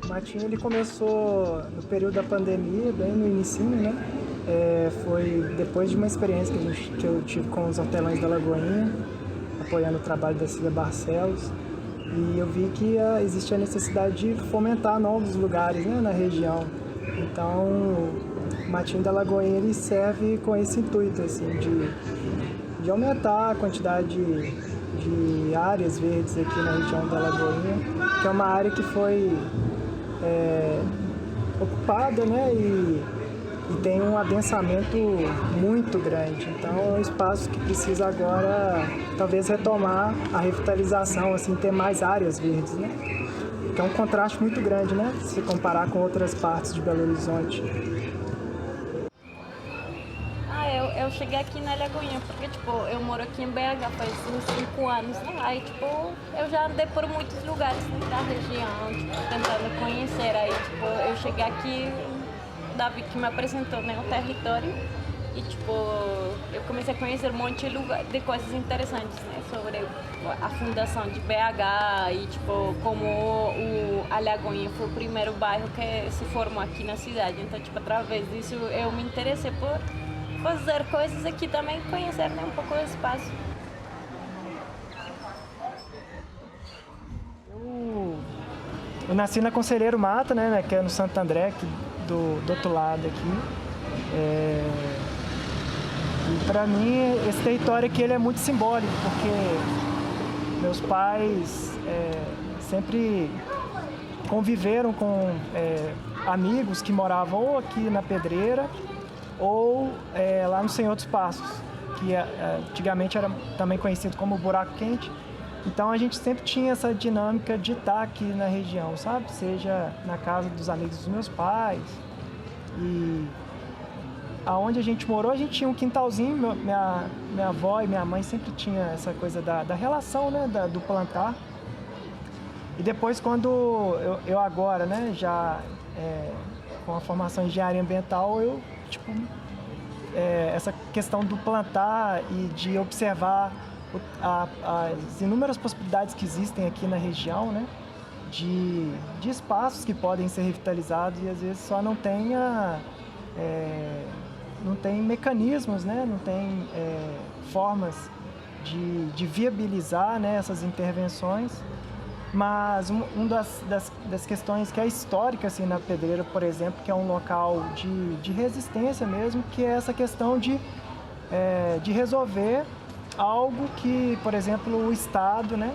O Matinho ele começou no período da pandemia, bem no inicinho, né? Foi depois de uma experiência que eu tive com os hortelães da Lagoinha, apoiando o trabalho da Cida Barcelos. E eu vi que existe a necessidade de fomentar novos lugares, né, na região. Então, o Matinho da Lagoinha ele serve com esse intuito assim, de aumentar a quantidade de áreas verdes aqui na região da Lagoinha, que é uma área que foi ocupada, né, e tem um adensamento muito grande. Então é um espaço que precisa agora talvez retomar a revitalização, assim, ter mais áreas verdes, né? Que é um contraste muito grande, né, se comparar com outras partes de Belo Horizonte. Eu cheguei aqui na Lagoinha porque, tipo, eu moro aqui em BH faz uns 5 anos, né? Aí, tipo, eu já andei por muitos lugares, né, da região, tipo, tentando conhecer. Aí, tipo, eu cheguei aqui, Davi que me apresentou, né, o território. E, tipo, eu comecei a conhecer um monte de coisas interessantes, né, sobre a fundação de BH e, tipo, como a Lagoinha foi o primeiro bairro que se formou aqui na cidade. Então, tipo, através disso eu me interessei por fazer coisas aqui também, conhecer, né, um pouco o espaço. Eu nasci na Conselheiro Mata, né, que é no Santo André, do outro lado aqui. E para mim esse território aqui ele é muito simbólico, porque meus pais sempre conviveram com amigos que moravam ou aqui na Pedreira ou lá no Senhor dos Passos, que antigamente era também conhecido como Buraco Quente. Então a gente sempre tinha essa dinâmica de estar aqui na região, sabe? Seja na casa dos amigos dos meus pais. E aonde a gente morou, a gente tinha um quintalzinho, minha avó e minha mãe sempre tinha essa coisa da relação, né, do plantar. E depois quando eu agora, né, já com a formação em engenharia ambiental, eu, tipo, essa questão do plantar e de observar as inúmeras possibilidades que existem aqui na região, né, de espaços que podem ser revitalizados e às vezes só não tem não tem mecanismos, né? Não tem formas de viabilizar, né, essas intervenções. Mas uma das questões que é histórica assim, na Pedreira, por exemplo, que é um local de resistência mesmo, que é essa questão de resolver algo que, por exemplo, o Estado, né,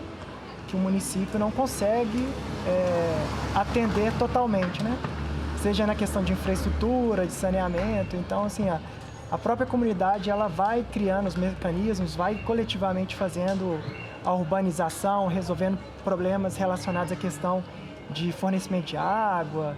que o município não consegue atender totalmente, né? Seja na questão de infraestrutura, de saneamento. Então, assim, a própria comunidade ela vai criando os mecanismos, vai coletivamente fazendo a urbanização, resolvendo problemas relacionados à questão de fornecimento de água.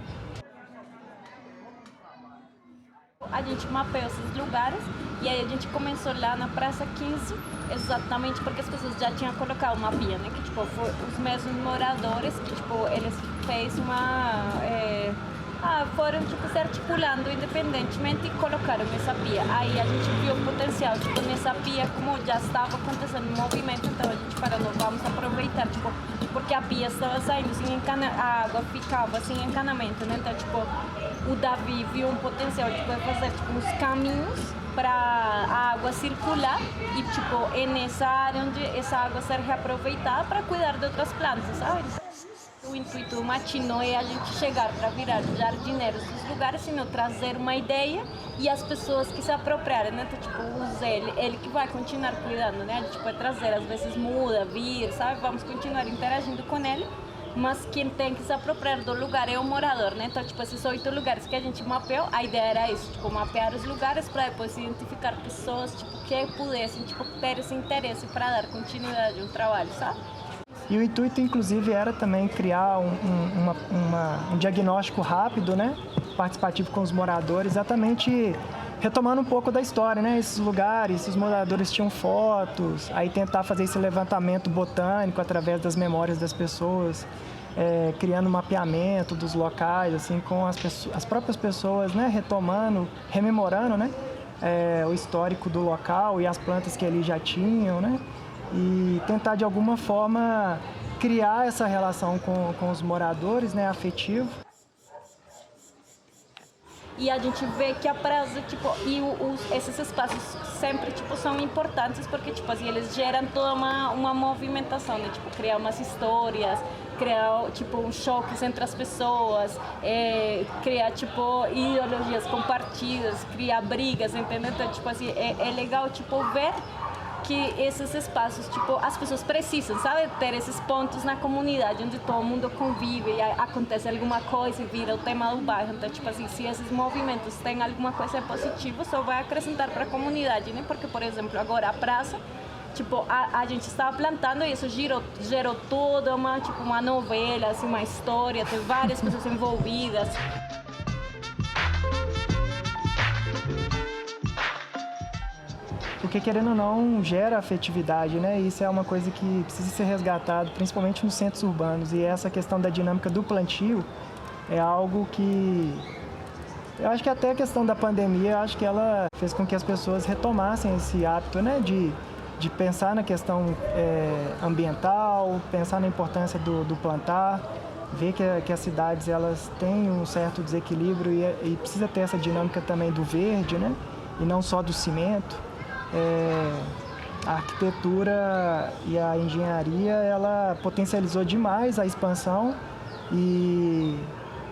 A gente mapeou esses lugares e aí a gente começou lá na Praça 15, exatamente porque as pessoas já tinham colocado uma pia, né? Que, tipo, foi os mesmos moradores que, tipo, eles fez foram, tipo, se articulando independentemente e colocaram essa pia. Aí a gente viu o potencial, tipo, nessa pia, como já estava acontecendo um movimento, então a gente falou, não, vamos aproveitar, tipo, porque a pia estava saindo sem a água ficava sem encanamento, né? Então, tipo, o Davi viu um potencial, tipo, de fazer, tipo, uns caminhos para a água circular e, tipo, é nessa área onde essa água ser reaproveitada para cuidar de outras plantas, sabe? O intuito Matinho é a gente chegar para virar jardineiros dos lugares, sino trazer uma ideia e as pessoas que se apropriarem, né? Então, tipo, ele que vai continuar cuidando, né? A gente pode trazer, às vezes muda, vir, sabe? Vamos continuar interagindo com ele, mas quem tem que se apropriar do lugar é o morador, né? Então, tipo, esses 8 lugares que a gente mapeou, a ideia era isso, tipo, mapear os lugares para depois identificar pessoas, tipo, que pudessem, tipo, ter esse interesse para dar continuidade ao trabalho, sabe? E o intuito, inclusive, era também criar um diagnóstico rápido, né, participativo com os moradores, exatamente retomando um pouco da história, né, esses lugares, esses moradores tinham fotos, aí tentar fazer esse levantamento botânico através das memórias das pessoas, criando um mapeamento dos locais, assim, com as próprias pessoas, né, retomando, rememorando, né, o histórico do local e as plantas que ali já tinham, né, e tentar de alguma forma criar essa relação com os moradores, né, afetivo. E a gente vê que a praça, tipo, e esses espaços sempre, tipo, são importantes porque, tipo, assim, eles geram toda uma movimentação, né? Tipo, criar umas histórias, criar, tipo, choques entre as pessoas, criar, tipo, ideologias compartidas, criar brigas, entendeu? Então, tipo, assim, é legal, tipo, ver que esses espaços, tipo, as pessoas precisam, sabe, ter esses pontos na comunidade onde todo mundo convive e acontece alguma coisa e vira o tema do bairro. Então, tipo assim, se esses movimentos têm alguma coisa positiva, só vai acrescentar para a comunidade, né? Porque, por exemplo, agora a praça, tipo, a gente estava plantando e isso gerou toda uma novela, assim, uma história, tem várias pessoas envolvidas. Porque, querendo ou não, gera afetividade, né? Isso é uma coisa que precisa ser resgatado, principalmente nos centros urbanos. E essa questão da dinâmica do plantio é algo que... Eu acho que até a questão da pandemia, eu acho que ela fez com que as pessoas retomassem esse hábito, né? De pensar na questão ambiental, pensar na importância do plantar, ver que as cidades elas têm um certo desequilíbrio e precisa ter essa dinâmica também do verde, né? E não só do cimento. A arquitetura e a engenharia, ela potencializou demais a expansão e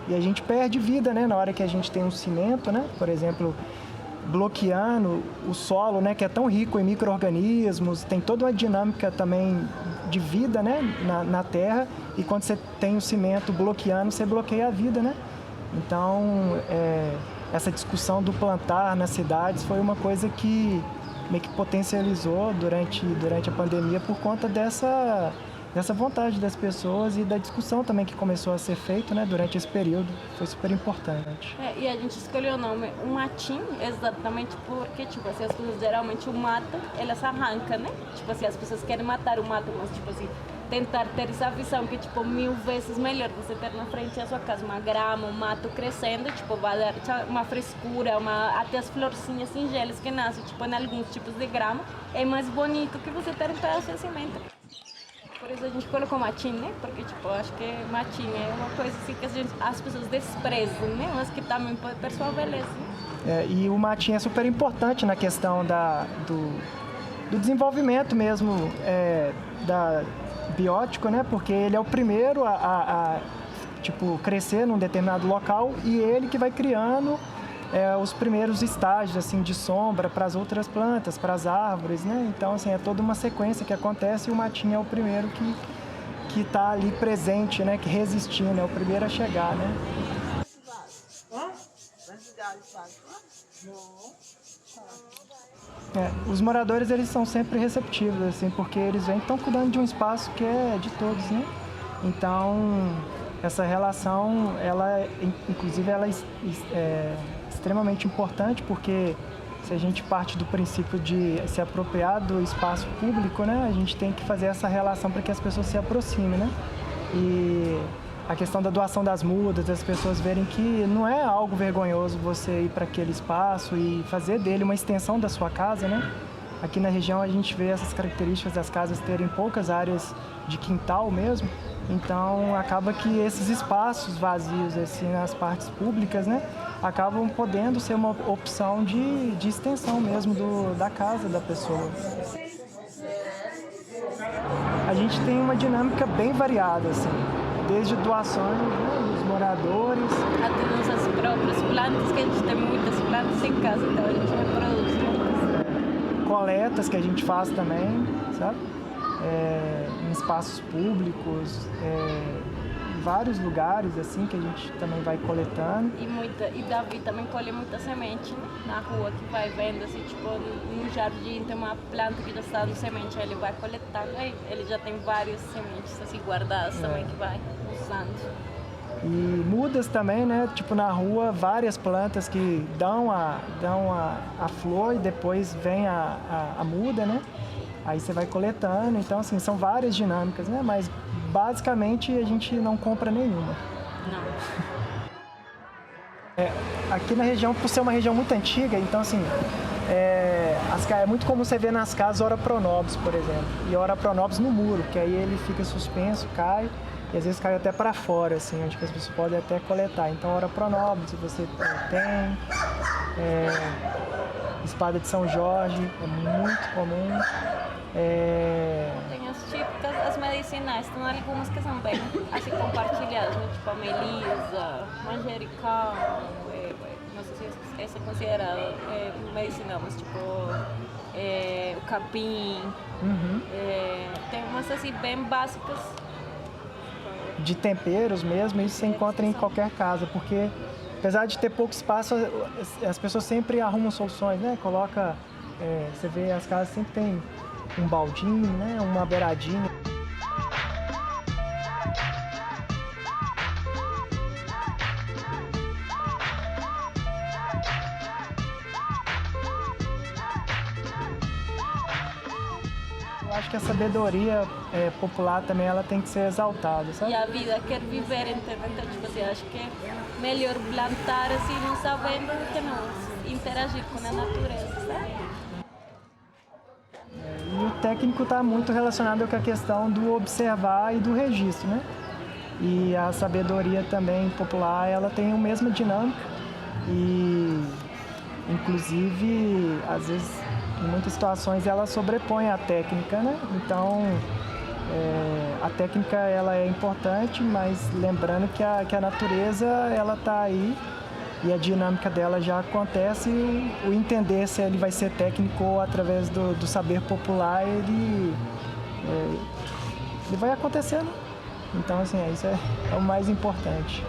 a gente perde vida, né, na hora que a gente tem um cimento, né, por exemplo, bloqueando o solo, né, que é tão rico em micro-organismos, tem toda uma dinâmica também de vida, né, na terra, e quando você tem o cimento bloqueando, você bloqueia a vida, né. Então, essa discussão do plantar nas cidades foi uma coisa que meio que potencializou durante a pandemia por conta dessa vontade das pessoas e da discussão também que começou a ser feita, né, durante esse período. Foi super importante. E a gente escolheu o nome o matim exatamente porque, tipo assim, as pessoas geralmente o mato, elas arrancam, né? Tipo assim, as pessoas querem matar o mato, mas, tipo assim, tentar ter essa visão que, tipo, 1000 vezes melhor você ter na frente da sua casa uma grama, um mato crescendo, tipo, vai dar uma frescura, até as florzinhas singelas que nascem, tipo, em alguns tipos de grama, é mais bonito que você ter um pedaço de cimento. Por isso a gente colocou matim, né? Porque, tipo, eu acho que matim é uma coisa assim que as pessoas desprezam, né? Mas que também pode ter sua beleza. E o matim é super importante na questão do desenvolvimento mesmo biótico, né? Porque ele é o primeiro a tipo, crescer num determinado local e ele que vai criando os primeiros estágios assim, de sombra para as outras plantas, para as árvores, né? Então, assim, é toda uma sequência que acontece e o matinho é o primeiro que está ali presente, né? Que resistindo, é o primeiro a chegar, né? Os moradores, eles são sempre receptivos, assim, porque eles estão cuidando de um espaço que é de todos, né? Então, essa relação, inclusive, ela é extremamente importante, porque se a gente parte do princípio de se apropriar do espaço público, né? A gente tem que fazer essa relação para que as pessoas se aproximem, né? E a questão da doação das mudas, das pessoas verem que não é algo vergonhoso você ir para aquele espaço e fazer dele uma extensão da sua casa, né? Aqui na região a gente vê essas características das casas terem poucas áreas de quintal mesmo, então acaba que esses espaços vazios assim, nas partes públicas, né, acabam podendo ser uma opção de extensão mesmo da casa da pessoa. A gente tem uma dinâmica bem variada, assim, desde doações, né, dos moradores. Até nossas próprias plantas, que a gente tem muitas plantas em casa, então a gente reproduz. Coletas que a gente faz também, sabe? Em espaços públicos, em vários lugares assim que a gente também vai coletando. E Davi também colhe muita semente, né? Na rua, que vai vendo, assim, tipo, no jardim tem uma planta que já está dando semente, aí ele vai coletando, aí ele já tem várias sementes assim guardadas também que vai usando. E mudas também, né? Tipo, na rua, várias plantas que dão a flor e depois vem a muda, né? Aí você vai coletando. Então, assim, são várias dinâmicas, né? Mas, basicamente, a gente não compra nenhuma. Não. Aqui na região, por ser uma região muito antiga, então, assim, é muito comum você ver nas casas Ora Pronobis, por exemplo. E Ora Pronobis no muro, que aí ele fica suspenso, cai. e às vezes cai até para fora, assim, onde que as pessoas podem até coletar. Então, Hora Pronobis, se você tem, espada de São Jorge, é muito comum. Tem as típicas, as medicinais, tem algumas que são bem assim compartilhadas, né? Tipo a melisa, manjericão, não sei se essa é considerada medicinal, mas tipo o capim, tem umas assim bem básicas. De temperos mesmo, isso você encontra em qualquer casa, porque apesar de ter pouco espaço, as pessoas sempre arrumam soluções, né? Coloca, você vê, as casas sempre tem um baldinho, né? Uma beiradinha. Eu acho que a sabedoria popular também ela tem que ser exaltada, sabe? E a vida quer viver, entendeu? Então, tipo assim, acho que é melhor plantar assim, não sabendo do que não interagir com a natureza, sabe? E o técnico está muito relacionado com a questão do observar e do registro, né? E a sabedoria também popular, ela tem a mesma dinâmica e, inclusive, às vezes, em muitas situações, ela sobrepõe a técnica, né? Então, a técnica ela é importante, mas lembrando que a natureza ela está aí e a dinâmica dela já acontece, e o entender se ele vai ser técnico ou através do saber popular, ele vai acontecendo. Então, assim, isso é o mais importante.